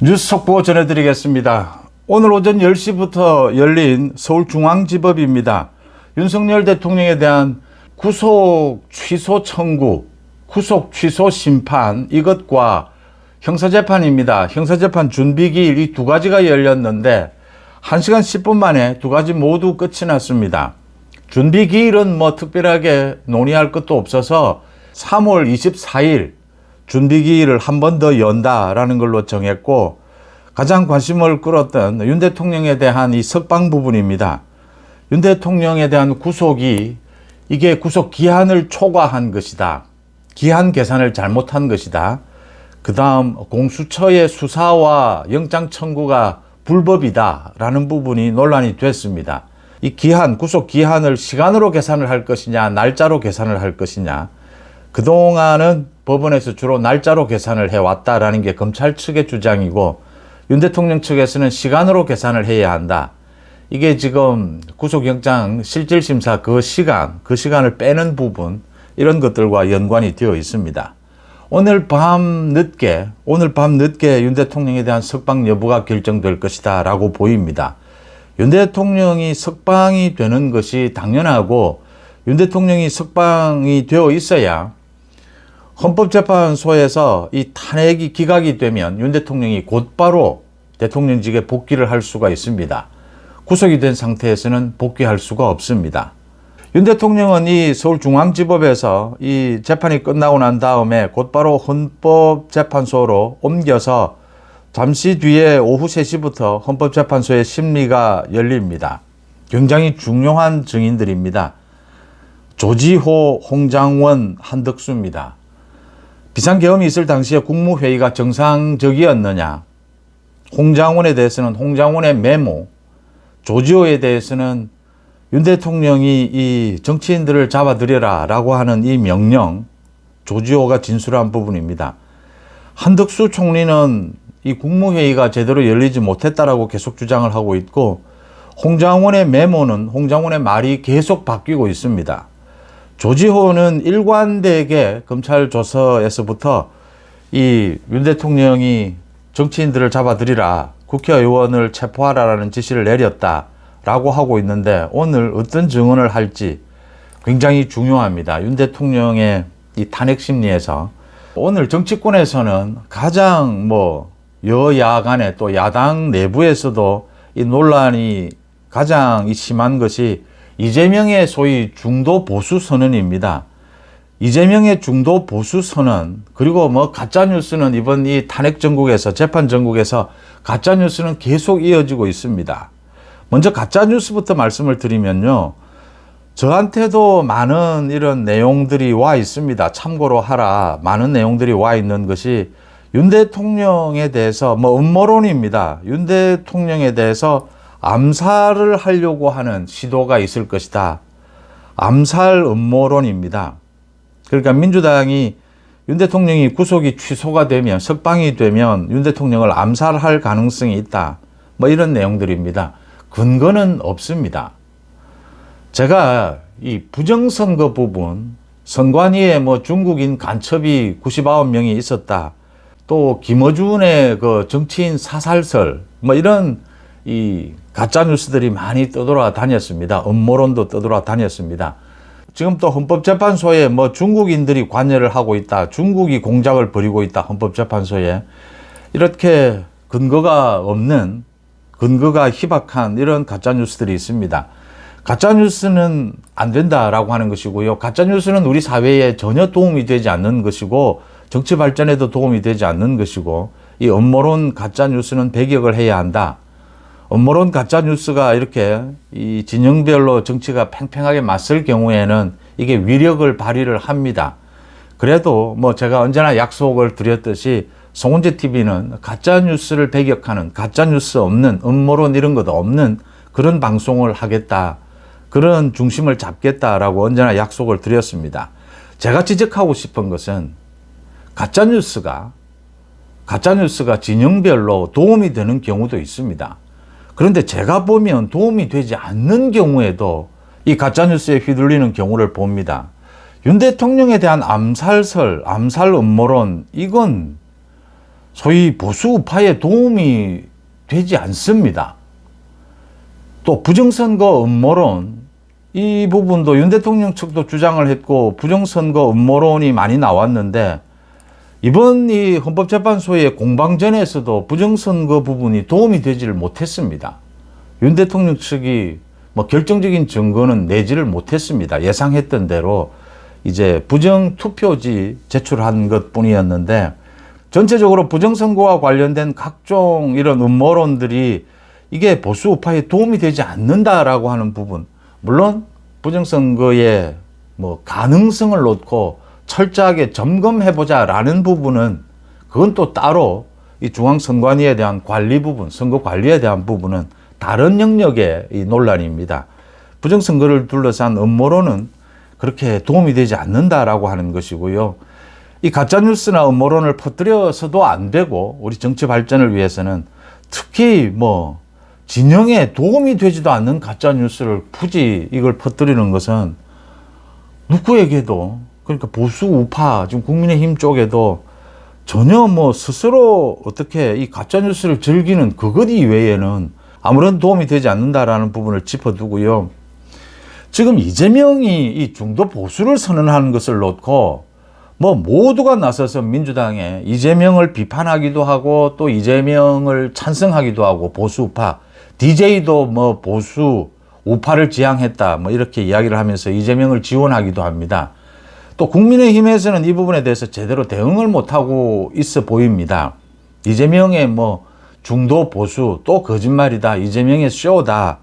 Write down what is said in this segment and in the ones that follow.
뉴스 속보 전해드리겠습니다. 오늘 오전 10시부터 열린 서울중앙지법입니다. 윤석열 대통령에 대한 구속 취소 청구, 구속 취소 심판 이것과 형사재판입니다. 형사재판 준비기일 이 두 가지가 열렸는데 1시간 10분 만에 두 가지 모두 끝이 났습니다. 준비기일은 특별하게 논의할 것도 없어서 3월 24일 준비기일을 한 번 더 연다라는 걸로 정했고, 가장 관심을 끌었던 윤 대통령에 대한 이 석방 부분입니다. 윤 대통령에 대한 구속이 이게 구속 기한을 초과한 것이다. 기한 계산을 잘못한 것이다. 그 다음 공수처의 수사와 영장 청구가 불법이다라는 부분이 논란이 됐습니다. 이 기한, 구속 기한을 시간으로 계산을 할 것이냐, 날짜로 계산을 할 것이냐. 그동안은 법원에서 주로 날짜로 계산을 해왔다라는 게 검찰 측의 주장이고, 윤 대통령 측에서는 시간으로 계산을 해야 한다. 이게 지금 구속영장 실질심사 그 시간을 빼는 부분, 이런 것들과 연관이 되어 있습니다. 오늘 밤 늦게 윤 대통령에 대한 석방 여부가 결정될 것이다 라고 보입니다. 윤 대통령이 석방이 되는 것이 당연하고, 윤 대통령이 석방이 되어 있어야 헌법재판소에서 이 탄핵이 기각이 되면 윤 대통령이 곧바로 대통령직에 복귀를 할 수가 있습니다. 구속이 된 상태에서는 복귀할 수가 없습니다. 윤 대통령은 이 서울중앙지법에서 이 재판이 끝나고 난 다음에 곧바로 헌법재판소로 옮겨서 잠시 뒤에 오후 3시부터 헌법재판소의 심리가 열립니다. 굉장히 중요한 증인들입니다. 조지호, 홍장원, 한덕수입니다. 비상계엄이 있을 당시에 국무회의가 정상적이었느냐, 홍장원에 대해서는 홍장원의 메모, 조지호에 대해서는 윤 대통령이 이 정치인들을 잡아들여라 라고 하는 이 명령, 조지호가 진술한 부분입니다. 한덕수 총리는 이 국무회의가 제대로 열리지 못했다라고 계속 주장을 하고 있고, 홍장원의 메모는 홍장원의 말이 계속 바뀌고 있습니다. 조지호는 일관되게 검찰 조서에서부터 이 윤 대통령이 정치인들을 잡아들이라, 국회의원을 체포하라라는 지시를 내렸다라고 하고 있는데, 오늘 어떤 증언을 할지 굉장히 중요합니다. 윤 대통령의 이 탄핵 심리에서 오늘 정치권에서는 가장 여야 간에 또 야당 내부에서도 이 논란이 가장 심한 것이 이재명의 소위 중도 보수 선언입니다. 이재명의 중도 보수 선언, 그리고 가짜뉴스는 이번 이 탄핵 전국에서, 재판 전국에서 가짜뉴스는 계속 이어지고 있습니다. 먼저 가짜뉴스부터 말씀을 드리면요. 저한테도 많은 이런 내용들이 와 있습니다. 참고로 하라. 많은 내용들이 와 있는 것이 윤 대통령에 대해서 음모론입니다. 윤 대통령에 대해서 암살을 하려고 하는 시도가 있을 것이다. 암살 음모론입니다. 그러니까 민주당이 윤 대통령이 구속이 취소가 되면, 석방이 되면 윤 대통령을 암살할 가능성이 있다. 이런 내용들입니다. 근거는 없습니다. 제가 이 부정선거 부분, 선관위에 중국인 간첩이 99명이 있었다. 또 김어준의 그 정치인 사살설, 이런 이 가짜뉴스들이 많이 떠돌아다녔습니다. 음모론도 떠돌아다녔습니다. 지금 또 헌법재판소에 중국인들이 관여를 하고 있다, 중국이 공작을 벌이고 있다, 헌법재판소에. 이렇게 근거가 없는, 근거가 희박한 이런 가짜뉴스들이 있습니다. 가짜뉴스는 안 된다라고 하는 것이고요. 가짜뉴스는 우리 사회에 전혀 도움이 되지 않는 것이고, 정치 발전에도 도움이 되지 않는 것이고, 이 음모론 가짜뉴스는 배격을 해야 한다. 음모론 가짜뉴스가 이렇게 이 진영별로 정치가 팽팽하게 맞설 경우에는 이게 위력을 발휘를 합니다. 그래도 제가 언제나 약속을 드렸듯이 송은재 TV는 가짜뉴스를 배격하는, 가짜뉴스 없는, 음모론 이런 것도 없는 그런 방송을 하겠다. 그런 중심을 잡겠다라고 언제나 약속을 드렸습니다. 제가 지적하고 싶은 것은 가짜뉴스가 진영별로 도움이 되는 경우도 있습니다. 그런데 제가 보면 도움이 되지 않는 경우에도 이 가짜뉴스에 휘둘리는 경우를 봅니다. 윤 대통령에 대한 암살설, 암살 음모론, 이건 소위 보수 우파에 도움이 되지 않습니다. 또 부정선거 음모론, 이 부분도 윤 대통령 측도 주장을 했고 부정선거 음모론이 많이 나왔는데, 이번 이 헌법재판소의 공방전에서도 부정선거 부분이 도움이 되지를 못했습니다. 윤 대통령 측이 뭐 결정적인 증거는 내지를 못했습니다. 예상했던 대로 이제 부정투표지 제출한 것 뿐이었는데, 전체적으로 부정선거와 관련된 각종 이런 음모론들이 이게 보수 우파에 도움이 되지 않는다라고 하는 부분, 물론 부정선거의 뭐 가능성을 놓고 철저하게 점검해보자라는 부분은 그건 또 따로 이 중앙선관위에 대한 관리 부분, 선거 관리에 대한 부분은 다른 영역의 이 논란입니다. 부정선거를 둘러싼 음모론은 그렇게 도움이 되지 않는다라고 하는 것이고요. 이 가짜뉴스나 음모론을 퍼뜨려서도 안 되고, 우리 정치 발전을 위해서는 특히 뭐 진영에 도움이 되지도 않는 가짜뉴스를 굳이 이걸 퍼뜨리는 것은 누구에게도, 그러니까 보수 우파, 지금 국민의힘 쪽에도 전혀 뭐 스스로 어떻게 이 가짜뉴스를 즐기는 그것 이외에는 아무런 도움이 되지 않는다라는 부분을 짚어두고요. 지금 이재명이 이 중도 보수를 선언하는 것을 놓고 뭐 모두가 나서서 민주당에 이재명을 비판하기도 하고 또 이재명을 찬성하기도 하고, 보수 우파, DJ도 뭐 보수 우파를 지향했다 뭐 이렇게 이야기를 하면서 이재명을 지원하기도 합니다. 또 국민의힘에서는 이 부분에 대해서 제대로 대응을 못하고 있어 보입니다. 이재명의 뭐 중도 보수 또 거짓말이다, 이재명의 쇼다,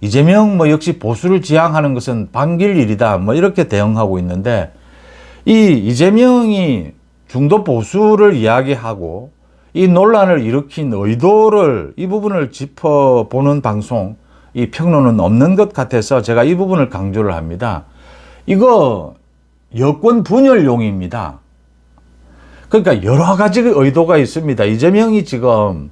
이재명 뭐 역시 보수를 지향하는 것은 반길 일이다 뭐 이렇게 대응하고 있는데, 이 이재명이 중도 보수를 이야기하고 이 논란을 일으킨 의도를, 이 부분을 짚어보는 방송, 이 평론은 없는 것 같아서 제가 이 부분을 강조를 합니다. 이거 여권 분열용입니다. 그러니까 여러 가지 의도가 있습니다. 이재명이 지금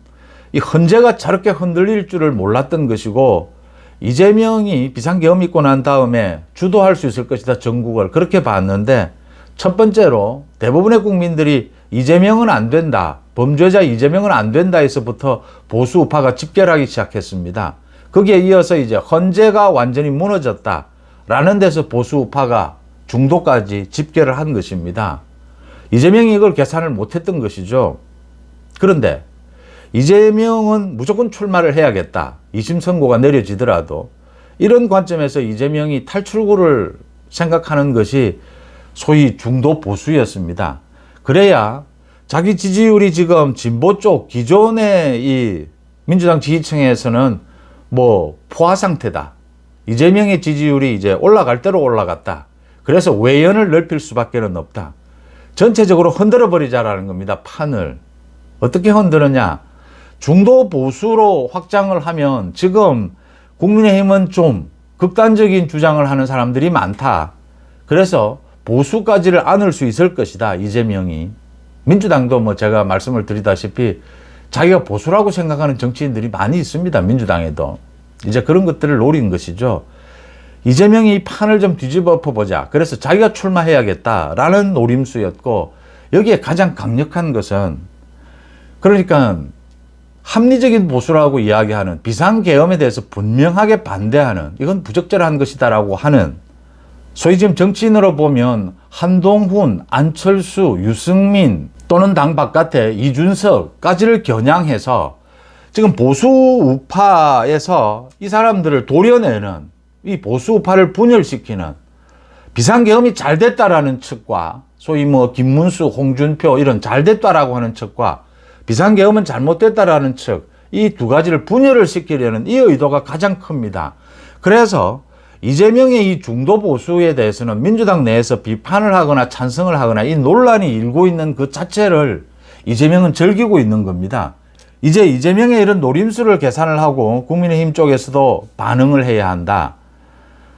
이 헌재가 저렇게 흔들릴 줄을 몰랐던 것이고, 이재명이 비상계엄 있고 난 다음에 주도할 수 있을 것이다, 전국을 그렇게 봤는데, 첫 번째로 대부분의 국민들이 이재명은 안 된다, 범죄자 이재명은 안 된다 해서부터 보수 우파가 집결하기 시작했습니다. 거기에 이어서 이제 헌재가 완전히 무너졌다라는 데서 보수 우파가 중도까지 집결을 한 것입니다. 이재명이 이걸 계산을 못했던 것이죠. 그런데 이재명은 무조건 출마를 해야겠다, 2심 선고가 내려지더라도, 이런 관점에서 이재명이 탈출구를 생각하는 것이 소위 중도 보수였습니다. 그래야 자기 지지율이 지금 진보 쪽 기존의 이 민주당 지지층에서는 뭐 포화 상태다, 이재명의 지지율이 이제 올라갈 대로 올라갔다, 그래서 외연을 넓힐 수밖에 없다, 전체적으로 흔들어 버리자라는 겁니다. 판을 어떻게 흔드느냐, 중도 보수로 확장을 하면 지금 국민의힘은 좀 극단적인 주장을 하는 사람들이 많다, 그래서 보수까지를 안을 수 있을 것이다, 이재명이. 민주당도 뭐 제가 말씀을 드리다시피 자기가 보수라고 생각하는 정치인들이 많이 있습니다, 민주당에도. 이제 그런 것들을 노린 것이죠. 이재명이 이 판을 좀 뒤집어 엎어보자, 그래서 자기가 출마해야겠다라는 노림수였고, 여기에 가장 강력한 것은, 그러니까 합리적인 보수라고 이야기하는, 비상계엄에 대해서 분명하게 반대하는, 이건 부적절한 것이다라고 하는, 소위 지금 정치인으로 보면 한동훈, 안철수, 유승민 또는 당 바깥에 이준석까지를 겨냥해서 지금 보수 우파에서 이 사람들을 도려내는, 이 보수 우파를 분열시키는, 비상계엄이 잘 됐다라는 측과 소위 뭐 김문수, 홍준표 이런 잘 됐다라고 하는 측과 비상계엄은 잘못됐다라는 측, 이 두 가지를 분열을 시키려는 이 의도가 가장 큽니다. 그래서 이재명의 이 중도 보수에 대해서는 민주당 내에서 비판을 하거나 찬성을 하거나 이 논란이 일고 있는 그 자체를 이재명은 즐기고 있는 겁니다. 이제 이재명의 이런 노림수를 계산을 하고 국민의힘 쪽에서도 반응을 해야 한다.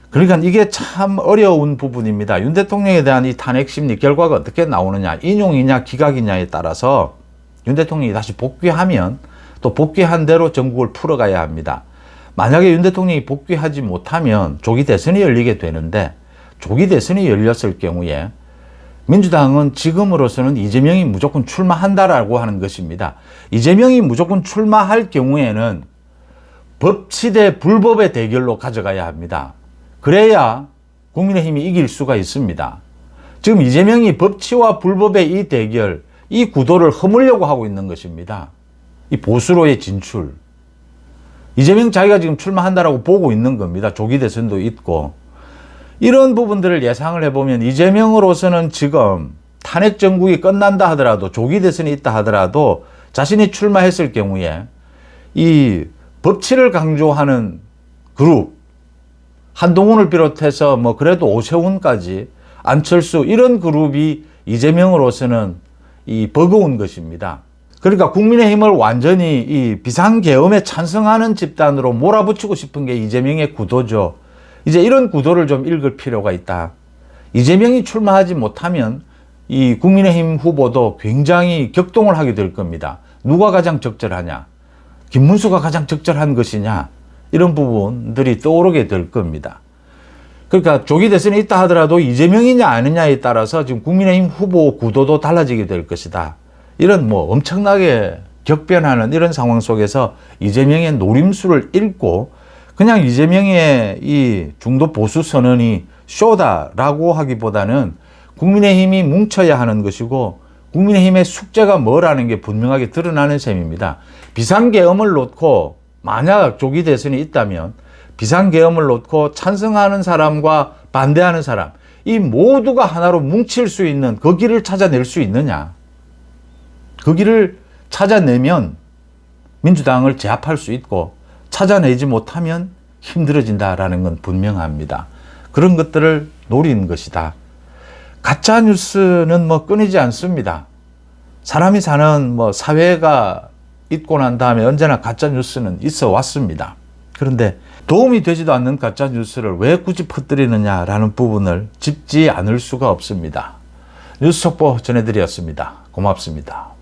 그러니까 이게 참 어려운 부분입니다. 윤 대통령에 대한 이 탄핵 심리 결과가 어떻게 나오느냐, 인용이냐 기각이냐에 따라서 윤 대통령이 다시 복귀하면 또 복귀한 대로 전국을 풀어가야 합니다. 만약에 윤 대통령이 복귀하지 못하면 조기 대선이 열리게 되는데, 조기 대선이 열렸을 경우에 민주당은 지금으로서는 이재명이 무조건 출마한다라고 하는 것입니다. 이재명이 무조건 출마할 경우에는 법치 대 불법의 대결로 가져가야 합니다. 그래야 국민의힘이 이길 수가 있습니다. 지금 이재명이 법치와 불법의 이 대결, 이 구도를 허물려고 하고 있는 것입니다. 이 보수로의 진출. 이재명 자기가 지금 출마한다라고 보고 있는 겁니다. 조기 대선도 있고. 이런 부분들을 예상을 해보면 이재명으로서는 지금 탄핵 정국이 끝난다 하더라도 조기 대선이 있다 하더라도 자신이 출마했을 경우에 이 법치를 강조하는 그룹, 한동훈을 비롯해서 뭐 그래도 오세훈까지 안철수 이런 그룹이 이재명으로서는 이 버거운 것입니다. 그러니까 국민의힘을 완전히 이 비상계엄에 찬성하는 집단으로 몰아붙이고 싶은 게 이재명의 구도죠. 이제 이런 구도를 좀 읽을 필요가 있다. 이재명이 출마하지 못하면 이 국민의힘 후보도 굉장히 격동을 하게 될 겁니다. 누가 가장 적절하냐? 김문수가 가장 적절한 것이냐? 이런 부분들이 떠오르게 될 겁니다. 그러니까 조기 대선이 있다 하더라도 이재명이냐 아니냐에 따라서 지금 국민의힘 후보 구도도 달라지게 될 것이다. 이런 뭐 엄청나게 격변하는 이런 상황 속에서 이재명의 노림수를 읽고 그냥 이재명의 이 중도 보수 선언이 쇼다라고 하기보다는 국민의힘이 뭉쳐야 하는 것이고 국민의힘의 숙제가 뭐라는 게 분명하게 드러나는 셈입니다. 비상계엄을 놓고 만약 조기 대선이 있다면 비상계엄을 놓고 찬성하는 사람과 반대하는 사람 이 모두가 하나로 뭉칠 수 있는 그 길을 찾아낼 수 있느냐. 그 길을 찾아내면 민주당을 제압할 수 있고 찾아내지 못하면 힘들어진다라는 건 분명합니다. 그런 것들을 노리는 것이다. 가짜 뉴스는 뭐 끊이지 않습니다. 사람이 사는 뭐 사회가 있고 난 다음에 언제나 가짜 뉴스는 있어 왔습니다. 그런데 도움이 되지도 않는 가짜 뉴스를 왜 굳이 퍼뜨리느냐라는 부분을 짚지 않을 수가 없습니다. 뉴스 속보 전해드렸습니다. 고맙습니다.